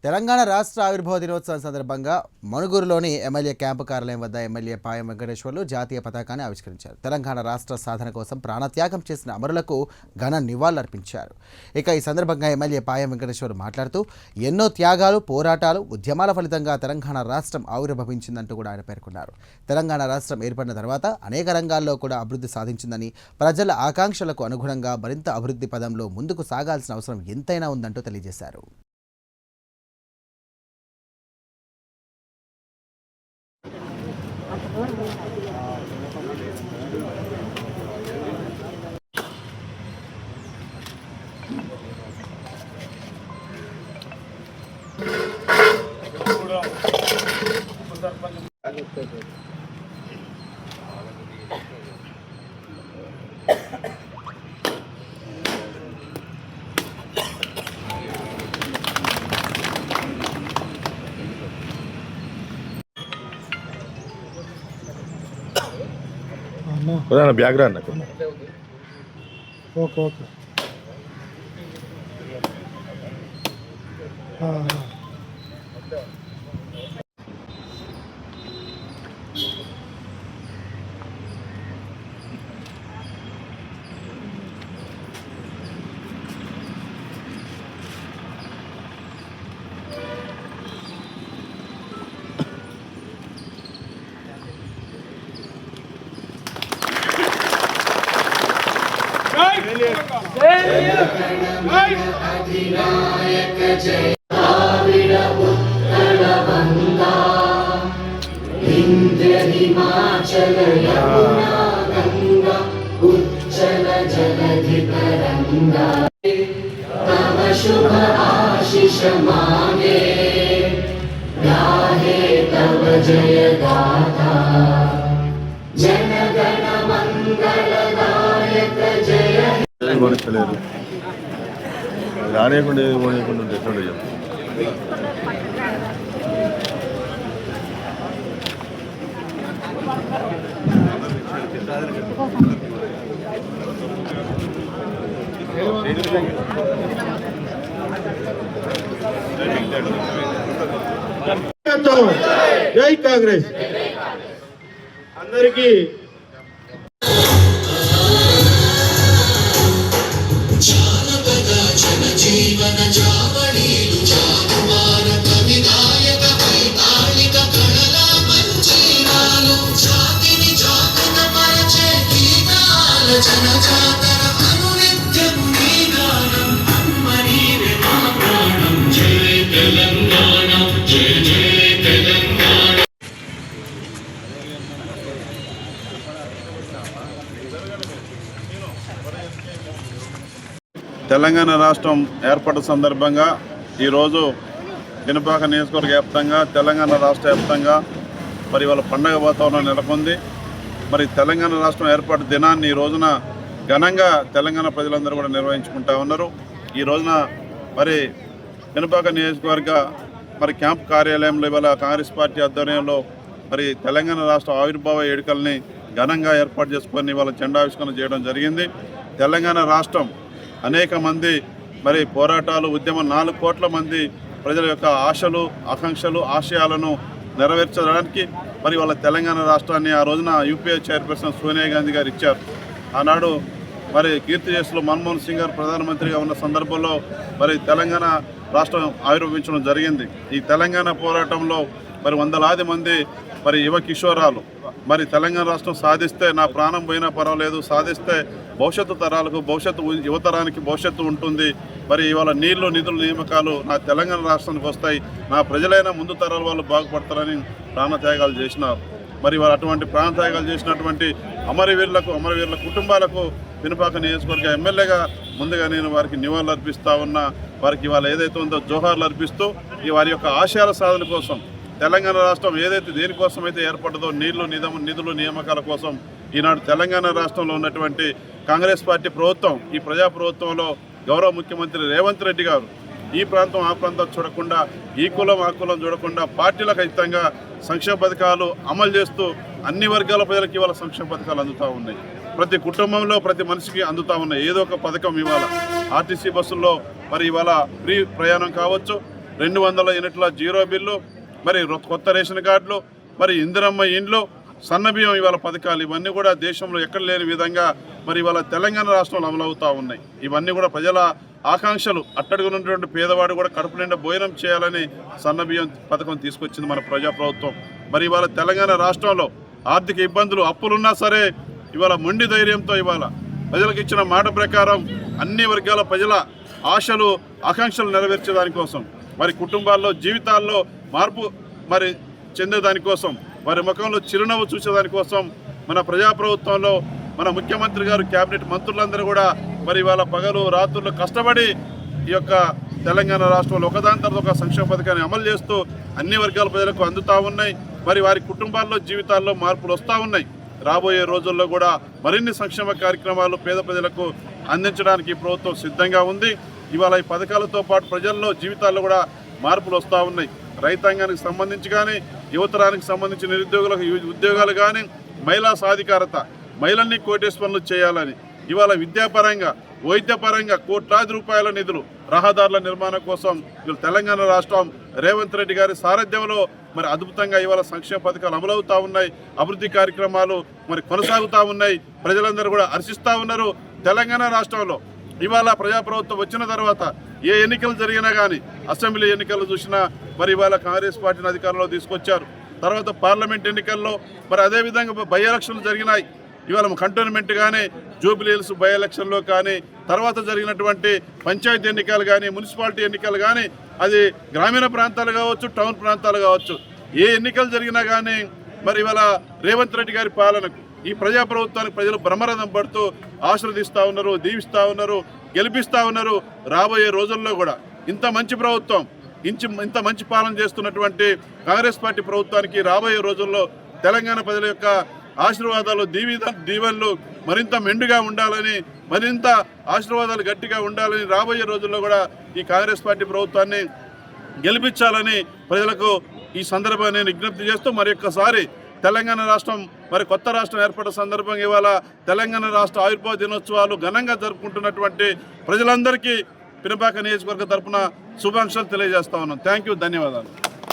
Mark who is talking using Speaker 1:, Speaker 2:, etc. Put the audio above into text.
Speaker 1: తెలంగాణ రాష్ట్ర ఆవిర్భావ దినోత్సవం సందర్భంగా మణుగూరులోని ఎమ్మెల్యే క్యాంపు కార్యాలయం వద్ద ఎమ్మెల్యే పాయం వెంకటేశ్వర్లు జాతీయ పతాకాన్ని ఆవిష్కరించారు. తెలంగాణ రాష్ట్ర సాధన కోసం ప్రాణత్యాగం చేసిన అమరులకు ఘన నివాళులర్పించారు. ఇక ఈ సందర్భంగా ఎమ్మెల్యే పాయం వెంకటేశ్వర్లు మాట్లాడుతూ ఎన్నో త్యాగాలు, పోరాటాలు, ఉద్యమాల ఫలితంగా తెలంగాణ రాష్ట్రం ఆవిర్భవించిందంటూ కూడా ఆయన పేర్కొన్నారు. తెలంగాణ రాష్ట్రం ఏర్పడిన తర్వాత అనేక రంగాల్లో కూడా అభివృద్ధి సాధించిందని, ప్రజల ఆకాంక్షలకు అనుగుణంగా మరింత అభివృద్ధి పదంలో ముందుకు సాగాల్సిన అవసరం ఎంతైనా ఉందంటూ తెలియజేశారు.
Speaker 2: Background
Speaker 3: okay okay
Speaker 4: Himachal Yamuna Ganga उच्चल जलधि तरंगा तव शुभ आशीष मांगे गाहे तव जय गाथा जन गण मंगल गायक जय
Speaker 3: జై కాంగ్రెస్ అందరికీ
Speaker 2: తెలంగాణ రాష్ట్రం ఏర్పడిన సందర్భంగా ఈరోజు పినపాక నియోజకవర్గ వ్యాప్తంగా తెలంగాణ రాష్ట్ర వ్యాప్తంగా మరి వాళ్ళ పండగ వాతావరణం నెలకొంది. మరి తెలంగాణ రాష్ట్రం ఏర్పడిన దినాన్ని ఈ రోజున ఘనంగా తెలంగాణ ప్రజలందరూ కూడా నిర్వహించుకుంటా ఉన్నారు. ఈ రోజున మరి పినపాక నియోజకవర్గ మరి క్యాంప్ కార్యాలయంలో ఇవాళ కాంగ్రెస్ పార్టీ ఆధ్వర్యంలో మరి తెలంగాణ రాష్ట్ర ఆవిర్భావ వేడుకల్ని ఘనంగా ఏర్పాటు చేసుకొని ఇవాళ జెండావిష్కరణ చేయడం జరిగింది. తెలంగాణ రాష్ట్రం అనేక మంది మరి పోరాటాలు, ఉద్యమం 4 కోట్ల మంది ప్రజల యొక్క ఆశలు, ఆకాంక్షలు, ఆశయాలను నెరవేర్చడానికి మరి వాళ్ళ తెలంగాణ రాష్ట్రాన్ని ఆ రోజున యూపీఏ చైర్పర్సన్ సోనియా గాంధీ గారు ఇచ్చారు. ఆనాడు మరి కీర్తి చేసులో మన్మోహన్ సింగ్ గారు ప్రధానమంత్రిగా ఉన్న సందర్భంలో మరి తెలంగాణ రాష్ట్రం ఆవిర్భవించడం జరిగింది. ఈ తెలంగాణ పోరాటంలో మరి వందలాది మంది మరి యువ కిషోరాలు మరి తెలంగాణ రాష్ట్రం సాధిస్తే నా ప్రాణం పోయినా పర్వాలేదు, సాధిస్తే భవిష్యత్తు తరాలకు, యువతరానికి భవిష్యత్తు ఉంటుంది, మరి ఇవాళ నీళ్లు, నిధులు, నియామకాలు నా తెలంగాణ రాష్ట్రానికి వస్తాయి, నా ప్రజలైనా ముందు తరాల వాళ్ళు బాగుపడతారని ప్రాణత్యాగాలు చేసినారు. మరి వారు అటువంటి ప్రాణత్యాగాలు చేసినటువంటి అమరవీరుల కుటుంబాలకు పినపాక నియోజకవర్గ ఎమ్మెల్యేగా ముందుగా నేను వారికి నివాళులు అర్పిస్తూ ఉన్నా. వారికి ఇవాళ ఏదైతే ఉందో జోహార్లు అర్పిస్తూ ఈ వారి యొక్క ఆశయాల సాధన కోసం తెలంగాణ రాష్ట్రం ఏదైతే దేనికోసం అయితే ఏర్పడ్డదో నిధులు, నియామకాల కోసం ఈనాడు తెలంగాణ రాష్ట్రంలో ఉన్నటువంటి కాంగ్రెస్ పార్టీ ప్రభుత్వం, ఈ ప్రజా ప్రభుత్వంలో గౌరవ ముఖ్యమంత్రి రేవంత్ రెడ్డి గారు ఈ ప్రాంతం ఆ ప్రాంతం చూడకుండా, ఈ కులం ఆ కులం చూడకుండా పార్టీలకు ఖచ్చితంగా సంక్షేమ పథకాలు అమలు చేస్తూ అన్ని వర్గాల ప్రజలకు ఇవాళ సంక్షేమ పథకాలు అందుతూ ఉన్నాయి. ప్రతి కుటుంబంలో ప్రతి మనిషికి అందుతూ ఉన్నాయి ఏదో ఒక పథకం. ఇవాళ ఆర్టీసీ బస్సుల్లో మరి ఇవాళ ఫ్రీ ప్రయాణం కావచ్చు, 200 యూనిట్ల జీరో బిల్లు, మరి కొత్త రేషన్ కార్డులు, మరి ఇందిరమ్మ ఇండ్లు, సన్నబియ్యం ఇవాళ పథకాలు, ఇవన్నీ కూడా దేశంలో ఎక్కడ లేని విధంగా మరి ఇవాళ తెలంగాణ రాష్ట్రంలో అమలవుతూ ఉన్నాయి. ఇవన్నీ కూడా ప్రజల ఆకాంక్షలు. అట్టడుగున్నటువంటి పేదవాడు కూడా కడుపు నిండా భోజనం చేయాలని సన్నబియ్యం పథకం తీసుకొచ్చింది మన ప్రజాప్రభుత్వం. మరి ఇవాళ తెలంగాణ రాష్ట్రంలో ఆర్థిక ఇబ్బందులు, అప్పులున్నా సరే ఇవాళ మొండి ధైర్యంతో ఇవాళ ప్రజలకు ఇచ్చిన మాట ప్రకారం అన్ని వర్గాల ప్రజల ఆశలు ఆకాంక్షలు నెరవేర్చేదానికోసం, మరి కుటుంబాల్లో జీవితాల్లో మార్పు మరి చెందేదానికోసం, వారి ముఖంలో చిరునవ్వు చూసేదానికోసం మన ప్రజాప్రభుత్వంలో మన ముఖ్యమంత్రి గారు, క్యాబినెట్ మంత్రులందరూ కూడా మరి ఇవాళ పగలు రాత్రులు కష్టపడి ఈ యొక్క తెలంగాణ రాష్ట్రంలో ఒకదాని తర్వాత ఒక సంక్షేమ పథకాన్ని అమలు చేస్తూ అన్ని వర్గాల ప్రజలకు అందుతూ ఉన్నాయి. మరి వారి కుటుంబాల్లో జీవితాల్లో మార్పులు వస్తూ ఉన్నాయి. రాబోయే రోజుల్లో కూడా మరిన్ని సంక్షేమ కార్యక్రమాలు పేద ప్రజలకు అందించడానికి ప్రభుత్వం సిద్ధంగా ఉంది. ఇవాళ ఈ పథకాలతో పాటు ప్రజల్లో జీవితాల్లో కూడా మార్పులు వస్తూ ఉన్నాయి. రైతాంగానికి సంబంధించి కానీ, యువతరానికి సంబంధించిన నిరుద్యోగులకు ఉద్యోగాలు కానీ, మహిళా సాధికారత, మహిళల్ని కోటేశ్వరులు చేయాలని ఇవాళ విద్యాపరంగా, వైద్యపరంగా కోట్లాది రూపాయల నిధులు రహదారుల నిర్మాణం కోసం ఇవాళ తెలంగాణ రాష్ట్రం రేవంత్ రెడ్డి గారి సారథ్యంలో మరి అద్భుతంగా ఇవాళ సంక్షేమ పథకాలు అమలవుతూ ఉన్నాయి. అభివృద్ధి కార్యక్రమాలు మరి కొనసాగుతూ ఉన్నాయి. ప్రజలందరూ కూడా హర్షిస్తూ ఉన్నారు. తెలంగాణ రాష్ట్రంలో ఇవాళ ప్రజాప్రభుత్వం వచ్చిన తర్వాత ఏ ఎన్నికలు జరిగినా కానీ, అసెంబ్లీ ఎన్నికలు చూసినా మరి ఇవాళ కాంగ్రెస్ పార్టీని అధికారంలో తీసుకొచ్చారు. తర్వాత పార్లమెంట్ ఎన్నికల్లో మరి అదేవిధంగా బై ఎలక్షన్లు జరిగినాయి. ఇవాళ కంటోన్మెంట్ కానీ, జూబ్లీ హిల్స్ బై ఎలక్షన్లో కానీ, తర్వాత జరిగినటువంటి పంచాయతీ ఎన్నికలు కానీ, మున్సిపాలిటీ ఎన్నికలు కానీ, అది గ్రామీణ ప్రాంతాలు కావచ్చు, టౌన్ ప్రాంతాలు కావచ్చు, ఏ ఎన్నికలు జరిగినా కానీ మరి ఇవాళ రేవంత్ రెడ్డి గారి పాలనకు, ఈ ప్రజాప్రభుత్వానికి ప్రజలు బ్రహ్మరథం పడుతూ ఆశీర్వదిస్తూ ఉన్నారు, దీవిస్తూ ఉన్నారు, గెలిపిస్తూ ఉన్నారు. రాబోయే రోజుల్లో కూడా ఇంత మంచి ప్రభుత్వం, ఇంత మంచి పాలన చేస్తున్నటువంటి కాంగ్రెస్ పార్టీ ప్రభుత్వానికి రాబోయే రోజుల్లో తెలంగాణ ప్రజల యొక్క ఆశీర్వాదాలు, దీవెనలు మరింత మెండుగా ఉండాలని, మరింత ఆశీర్వాదాలు గట్టిగా ఉండాలని, రాబోయే రోజుల్లో కూడా ఈ కాంగ్రెస్ పార్టీ ప్రభుత్వాన్ని గెలిపించాలని ప్రజలకు ఈ సందర్భాన్ని నేను విజ్ఞప్తి చేస్తూ మరొక్కసారి తెలంగాణ రాష్ట్రం మరి కొత్త రాష్ట్రం ఏర్పడిన సందర్భంగా ఇవాళ తెలంగాణ రాష్ట్ర ఆవిర్భావ దినోత్సవాలు ఘనంగా జరుపుకుంటున్నటువంటి ప్రజలందరికీ పినపాక నియోజకవర్గ తరఫున శుభాకాంక్షలు తెలియజేస్తా ఉన్నాను. థ్యాంక్ యూ, ధన్యవాదాలు.